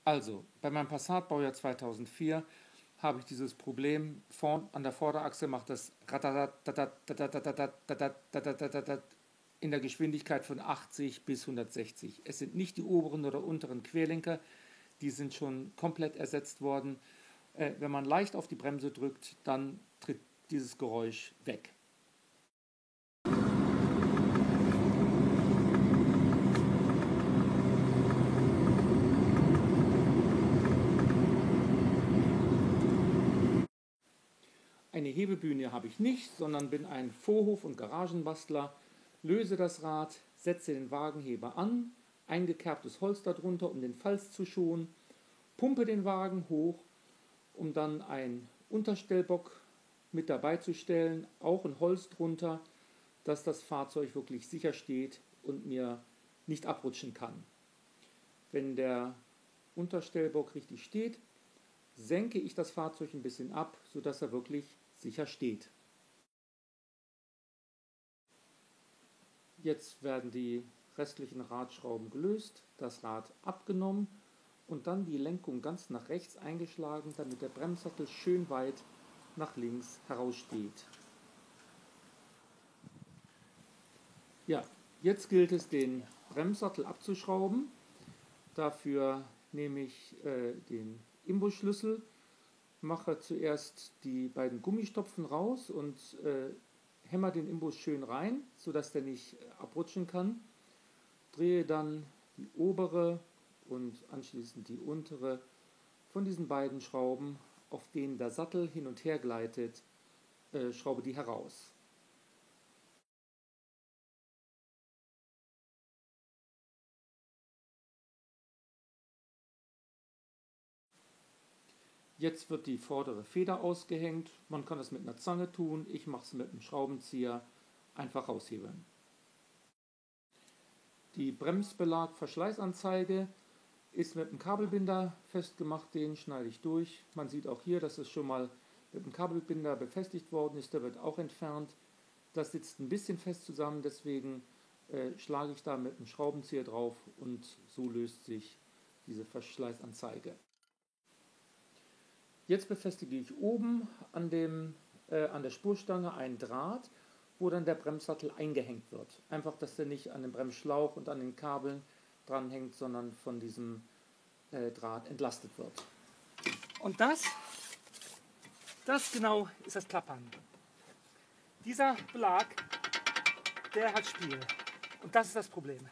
Also, bei meinem Passat Baujahr 2004 habe ich dieses Problem, vorn an der Vorderachse macht das in der Geschwindigkeit von 80 bis 160. Es sind nicht die oberen oder unteren Querlenker, die sind schon komplett ersetzt worden. Wenn man leicht auf die Bremse drückt, dann tritt dieses Geräusch weg. Eine Hebebühne habe ich nicht, sondern bin ein Vorhof- und Garagenbastler, löse das Rad, setze den Wagenheber an, eingekerbtes Holz darunter, um den Falz zu schonen, pumpe den Wagen hoch, um dann einen Unterstellbock mit dabei zu stellen, auch ein Holz drunter, dass das Fahrzeug wirklich sicher steht und mir nicht abrutschen kann. Wenn der Unterstellbock richtig steht, senke ich das Fahrzeug ein bisschen ab, sodass er wirklich sicher steht. Jetzt werden die restlichen Radschrauben gelöst, das Rad abgenommen und dann die Lenkung ganz nach rechts eingeschlagen, damit der Bremssattel schön weit nach links heraussteht. Ja, jetzt gilt es, den Bremssattel abzuschrauben. Dafür nehme ich den Imbusschlüssel, mache zuerst die beiden Gummistopfen raus und hämmer den Imbus schön rein, sodass der nicht abrutschen kann. Drehe dann die obere und anschließend die untere von diesen beiden Schrauben, auf denen der Sattel hin und her gleitet, schraube die heraus. Jetzt wird die vordere Feder ausgehängt. Man kann das mit einer Zange tun. Ich mache es mit einem Schraubenzieher. Einfach raushebeln. Die Bremsbelag-Verschleißanzeige ist mit einem Kabelbinder festgemacht. Den schneide ich durch. Man sieht auch hier, dass es schon mal mit einem Kabelbinder befestigt worden ist. Der wird auch entfernt. Das sitzt ein bisschen fest zusammen. Deswegen schlage ich da mit einem Schraubenzieher drauf und so löst sich diese Verschleißanzeige. Jetzt befestige ich oben an der Spurstange einen Draht, wo dann der Bremssattel eingehängt wird. Einfach, dass der nicht an dem Bremsschlauch und an den Kabeln dranhängt, sondern von diesem Draht entlastet wird. Und das genau ist das Klappern. Dieser Belag, der hat Spiel. Und das ist das Problem.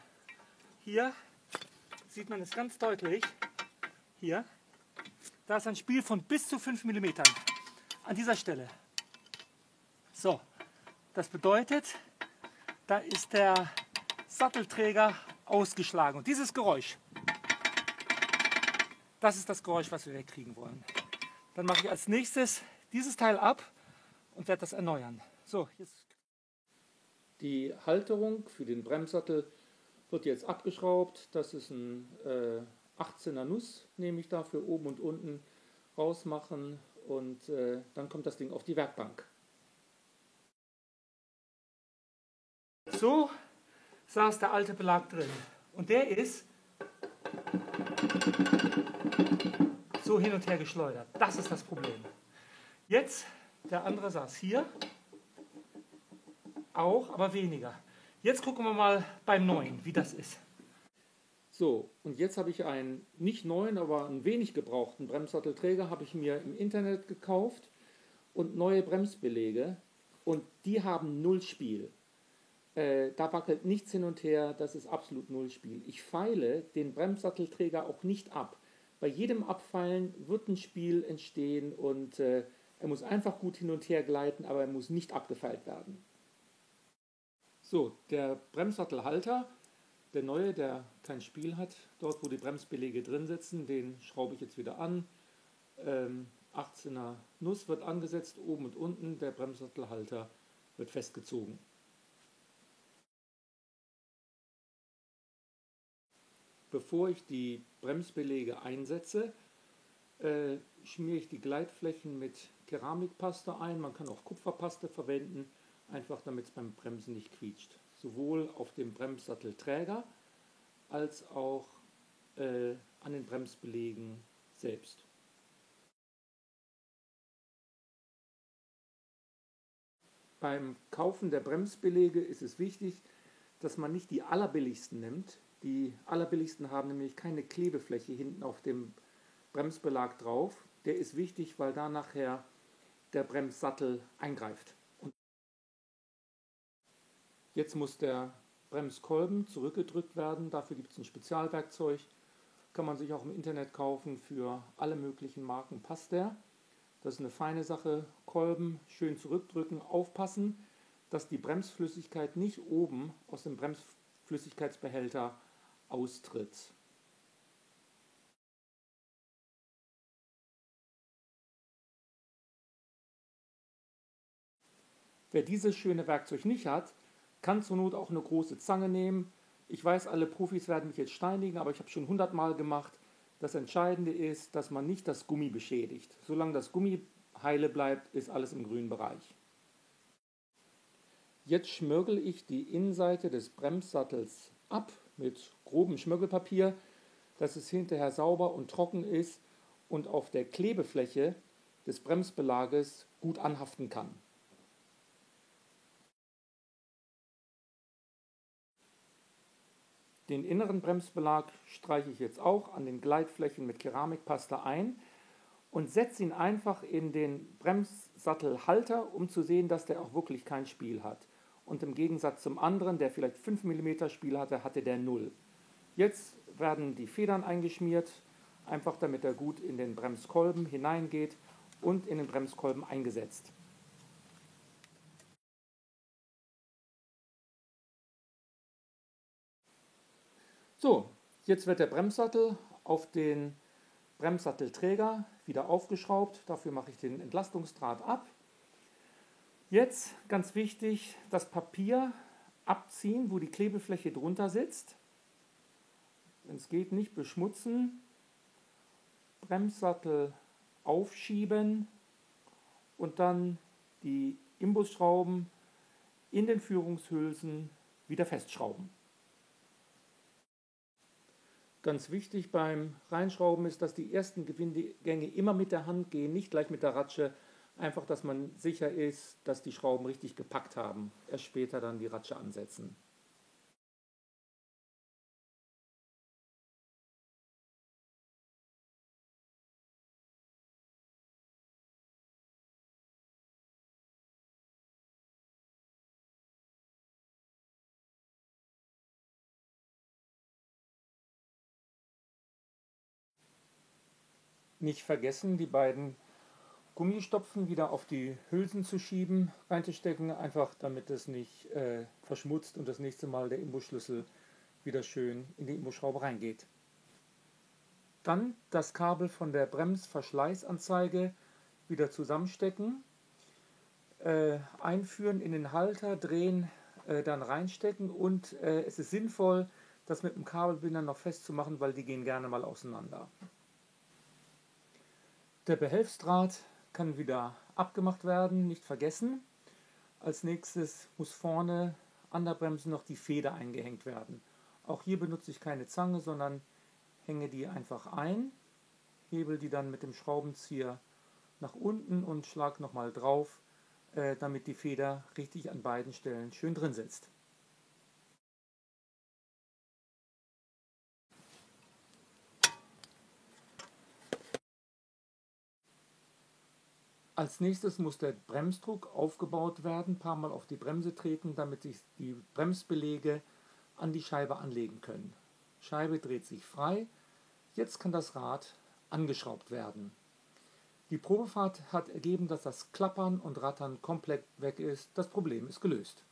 Hier sieht man es ganz deutlich. Hier. Da ist ein Spiel von bis zu 5 mm an dieser Stelle. So, das bedeutet, da ist der Sattelträger ausgeschlagen. Und dieses Geräusch, das ist das Geräusch, was wir wegkriegen wollen. Dann mache ich als nächstes dieses Teil ab und werde das erneuern. So, jetzt. Die Halterung für den Bremssattel wird jetzt abgeschraubt. Das ist ein 18er Nuss, nehme ich da für oben und unten rausmachen und dann kommt das Ding auf die Werkbank. So saß der alte Belag drin und der ist so hin und her geschleudert. Das ist das Problem. Jetzt, der andere saß hier, auch, aber weniger. Jetzt gucken wir mal beim neuen, wie das ist. So, und jetzt habe ich einen nicht neuen, aber einen wenig gebrauchten Bremssattelträger, habe ich mir im Internet gekauft und neue Bremsbeläge und die haben null Spiel. Da wackelt nichts hin und her, das ist absolut null Spiel. Ich feile den Bremssattelträger auch nicht ab. Bei jedem Abfeilen wird ein Spiel entstehen und er muss einfach gut hin und her gleiten, aber er muss nicht abgefeilt werden. So, der Bremssattelhalter, der neue, der kein Spiel hat, dort wo die Bremsbeläge drin sitzen, den schraube ich jetzt wieder an. 18er Nuss wird angesetzt, oben und unten, der Bremssattelhalter wird festgezogen. Bevor ich die Bremsbeläge einsetze, schmiere ich die Gleitflächen mit Keramikpaste ein. Man kann auch Kupferpaste verwenden, einfach damit es beim Bremsen nicht quietscht. Sowohl auf dem Bremssattelträger als auch an den Bremsbelägen selbst. Beim Kaufen der Bremsbeläge ist es wichtig, dass man nicht die allerbilligsten nimmt. Die allerbilligsten haben nämlich keine Klebefläche hinten auf dem Bremsbelag drauf. Der ist wichtig, weil da nachher der Bremssattel eingreift. Und jetzt muss der Bremskolben zurückgedrückt werden. Dafür gibt es ein Spezialwerkzeug. Kann man sich auch im Internet kaufen. Für alle möglichen Marken passt der. Das ist eine feine Sache. Kolben schön zurückdrücken, aufpassen, dass die Bremsflüssigkeit nicht oben aus dem Bremsflüssigkeitsbehälter austritt. Wer dieses schöne Werkzeug nicht hat, kann zur Not auch eine große Zange nehmen. Ich weiß, alle Profis werden mich jetzt steinigen, aber ich habe schon 100-mal gemacht. Das Entscheidende ist, dass man nicht das Gummi beschädigt. Solange das Gummi heile bleibt, ist alles im grünen Bereich. Jetzt schmirgel ich die Innenseite des Bremssattels ab mit grobem Schmirgelpapier, dass es hinterher sauber und trocken ist und auf der Klebefläche des Bremsbelages gut anhaften kann. Den inneren Bremsbelag streiche ich jetzt auch an den Gleitflächen mit Keramikpaste ein und setze ihn einfach in den Bremssattelhalter, um zu sehen, dass der auch wirklich kein Spiel hat. Und im Gegensatz zum anderen, der vielleicht 5 mm Spiel hatte, hatte der 0. Jetzt werden die Federn eingeschmiert, einfach damit er gut in den Bremskolben hineingeht und in den Bremskolben eingesetzt. So, jetzt wird der Bremssattel auf den Bremssattelträger wieder aufgeschraubt. Dafür mache ich den Entlastungsdraht ab. Jetzt, ganz wichtig, das Papier abziehen, wo die Klebefläche drunter sitzt. Wenn es geht, nicht beschmutzen. Bremssattel aufschieben und dann die Imbusschrauben in den Führungshülsen wieder festschrauben. Ganz wichtig beim Reinschrauben ist, dass die ersten Gewindegänge immer mit der Hand gehen, nicht gleich mit der Ratsche. Einfach, dass man sicher ist, dass die Schrauben richtig gepackt haben. Erst später dann die Ratsche ansetzen. Nicht vergessen, die beiden Gummistopfen wieder auf die Hülsen zu schieben, reinzustecken, einfach damit es nicht verschmutzt und das nächste Mal der Imbusschlüssel wieder schön in die Imbusschraube reingeht. Dann das Kabel von der Bremsverschleißanzeige wieder zusammenstecken, einführen in den Halter, drehen, dann reinstecken und es ist sinnvoll, das mit dem Kabelbinder noch festzumachen, weil die gehen gerne mal auseinander. Der Behelfsdraht kann wieder abgemacht werden, nicht vergessen. Als nächstes muss vorne an der Bremse noch die Feder eingehängt werden. Auch hier benutze ich keine Zange, sondern hänge die einfach ein, hebel die dann mit dem Schraubenzieher nach unten und schlage nochmal drauf, damit die Feder richtig an beiden Stellen schön drin sitzt. Als nächstes muss der Bremsdruck aufgebaut werden, ein paar Mal auf die Bremse treten, damit sich die Bremsbeläge an die Scheibe anlegen können. Scheibe dreht sich frei, jetzt kann das Rad angeschraubt werden. Die Probefahrt hat ergeben, dass das Klappern und Rattern komplett weg ist. Das Problem ist gelöst.